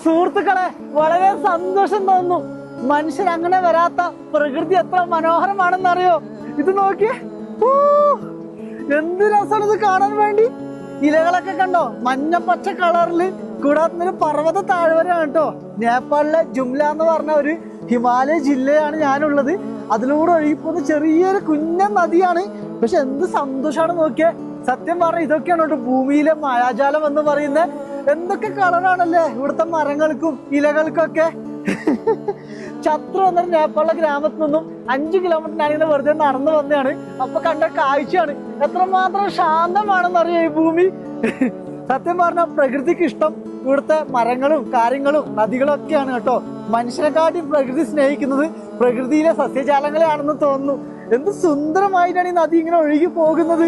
സുഹൃത്തുക്കളെ, വളരെ സന്തോഷം തോന്നുന്നു. മനുഷ്യർ അങ്ങനെ വരാത്ത പ്രകൃതി എത്ര മനോഹരമാണെന്നറിയോ? ഇത് നോക്കിയേ, എന്ത് രസമാണ് ഇത് കാണാൻ വേണ്ടി. ഇലകളൊക്കെ കണ്ടോ, മഞ്ഞ പച്ച കളറില്. കൂടാതെ പർവ്വത താഴ്വരയാണ് കേട്ടോ. നേപ്പാളിലെ ജുംല എന്ന് പറഞ്ഞ ഒരു ഹിമാലയ ജില്ലയാണ് ഞാനുള്ളത്. അതിലൂടെ ഒഴുകിപ്പോകുന്ന ചെറിയൊരു കുഞ്ഞൻ നദിയാണ്. പക്ഷെ എന്ത് സന്തോഷമാണ് നോക്കിയേ. സത്യം പറഞ്ഞ ഇതൊക്കെയാണ് കേട്ടോ ഭൂമിയിലെ മായാജാലം എന്ന് പറയുന്നത്. എന്തൊക്കെ കളറാണല്ലേ ഇവിടുത്തെ മരങ്ങൾക്കും ഇലകൾക്കൊക്കെ. ഛത്ര എന്നൊരു നേപ്പാളിലെ ഗ്രാമത്തിൽ നിന്നും 5 കിലോമീറ്റർ ഞാനിങ്ങനെ വെറുതെ നടന്നു വന്നതാണ്. അപ്പൊ കണ്ട കാഴ്ചയാണ്. എത്രമാത്രം ശാന്തമാണെന്നറിയോ ഈ ഭൂമി. സത്യം പറഞ്ഞ പ്രകൃതിക്ക് ഇഷ്ടം ഇവിടുത്തെ മരങ്ങളും കാര്യങ്ങളും നദികളും ഒക്കെയാണ് കേട്ടോ. മനുഷ്യനെക്കാട്ടി പ്രകൃതി സ്നേഹിക്കുന്നത് പ്രകൃതിയിലെ സസ്യജാലങ്ങളെയാണെന്ന് തോന്നുന്നു. എന്ത് സുന്ദരമായിട്ടാണ് ഈ നദി ഇങ്ങനെ ഒഴുകി പോകുന്നത്.